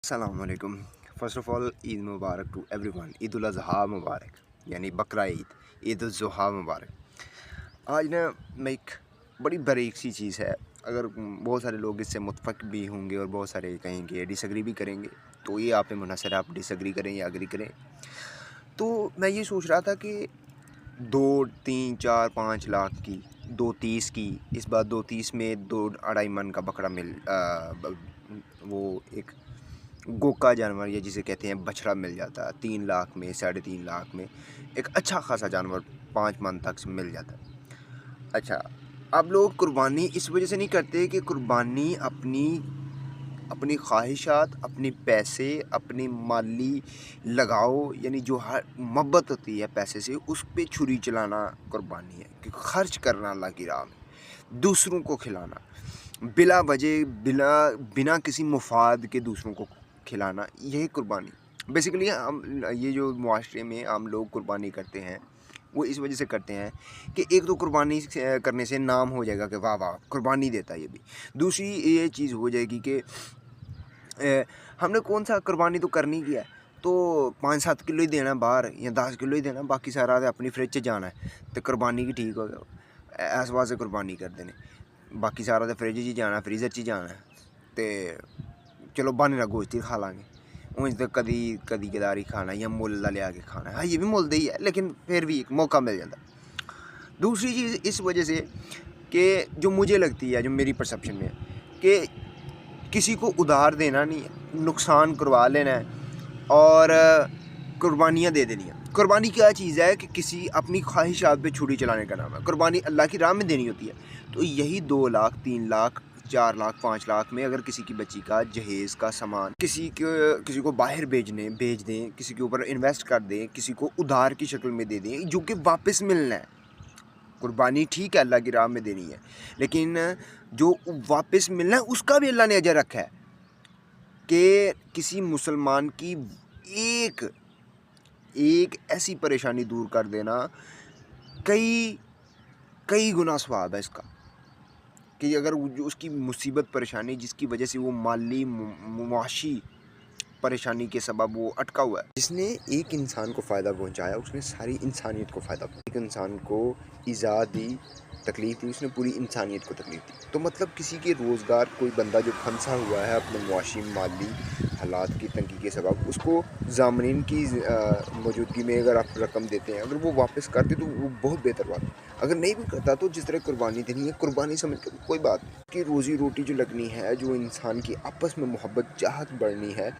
अस्सलाम वालेकुम। First of all Eid Mubarak to everyone. Eid ul Azha मुबारक, यानी बकरा ईद, ईद उल ज़ुहा मुबारक। आज ना मैं एक बड़ी बारीक सी चीज़ है, अगर बहुत सारे लोग इससे मुतफ़िक़ भी होंगे और बहुत सारे कहेंगे डिसएग्री भी करेंगे, तो ये आप पे मुनहसर है, आप डिसएग्री करें या एग्री करें। तो मैं ये सोच रहा था कि 2, 3, 4, 5 लाख की, 230 की, इस बार 230 में 2-2.5 मन का बकरा वो एक गोका जानवर या जिसे कहते हैं बछड़ा मिल जाता है 3 लाख में, 3.5 लाख में एक अच्छा खासा जानवर 5 मन तक मिल जाता है। अच्छा, अब लोग कुर्बानी इस वजह से नहीं करते कि कुर्बानी अपनी अपनी ख्वाहिशात, अपने पैसे, अपनी माली लगाओ, यानी जो हर मोहब्बत होती है पैसे से, उस पे छुरी चलाना कुर्बानी है कि खर्च करना अल्लाह की राह में, दूसरों को खिलाना बिला वजह, बिना किसी मुफाद के दूसरों को खिलाना, यही कुर्बानी बेसिकली। हम ये जो मुआशरे में हम लोग कुर्बानी करते हैं वो इस वजह से करते हैं कि एक तो कुर्बानी करने से नाम हो जाएगा कि वाह वाह कुर्बानी देता है ये भी। दूसरी ये चीज़ हो जाएगी कि हमने कौन सा कुर्बानी तो करनी की है, तो 5-7 किलो ही देना बाहर या 10 किलो ही देना, बाकी सारा अपनी फ्रिज च जाना है तो कुर्बानी की ठीक हो गया। इस वास्ते कुर्बानी कर देने, बाकी सारा तो फ्रिज च जाना, फ्रीज़र च जाना है तो चलो बने का गोश्त ही खा लाँगे। उंज तो कदी कदार ही खाना या मुल दा लिया के खाना, हाँ ये भी मुल दा ही है, लेकिन फिर भी एक मौका मिल जाता। दूसरी चीज़ इस वजह से कि जो मुझे लगती है, जो मेरी परसेप्शन में है कि किसी को उधार देना नहीं है, नुकसान करवा लेना है और कुर्बानियाँ दे देनी है। कुर्बानी क्या चीज़ है कि किसी अपनी ख्वाहिशात पे छुरी चलाने का नाम है। कुर्बानी अल्लाह की राह में देनी होती है। तो यही 2 लाख, 3 लाख, 4 लाख, 5 लाख में अगर किसी की बच्ची का जहेज़ का सामान किसी को बाहर भेज दें, किसी के ऊपर इन्वेस्ट कर दें, किसी को उधार की शक्ल में दे दें, जो कि वापस मिलना है। कुर्बानी ठीक है अल्लाह की राह में देनी है, लेकिन जो वापस मिलना है उसका भी अल्लाह ने अजर रखा है कि किसी मुसलमान की एक ऐसी परेशानी दूर कर देना कई गुना सवाब है इसका। कि अगर जो उसकी मुसीबत परेशानी जिसकी वजह से वो माली मुआशी परेशानी के सबब वो अटका हुआ है, जिसने एक इंसान को फ़ायदा पहुंचाया उसने सारी इंसानियत को फ़ायदा पहुंचाया। एक इंसान को ईज़ा दी, तकलीफ़ दी, उसने पूरी इंसानियत को तकलीफ़ दी। तो मतलब किसी के रोज़गार, कोई बंदा जो फंसा हुआ है अपने मुआशी माली हालात की तंगी के सबब, उसको ज़ामनीन की मौजूदगी में अगर आप रकम देते हैं, अगर वो वापस करते तो वो बहुत बेहतर बात है। अगर नहीं भी करता तो जिस तरह कुर्बानी देनी है कुर्बानी समझ कर कोई बात नहीं। कि रोज़ी रोटी जो लगनी है, जो इंसान की आपस में मोहब्बत चाहत बढ़नी है,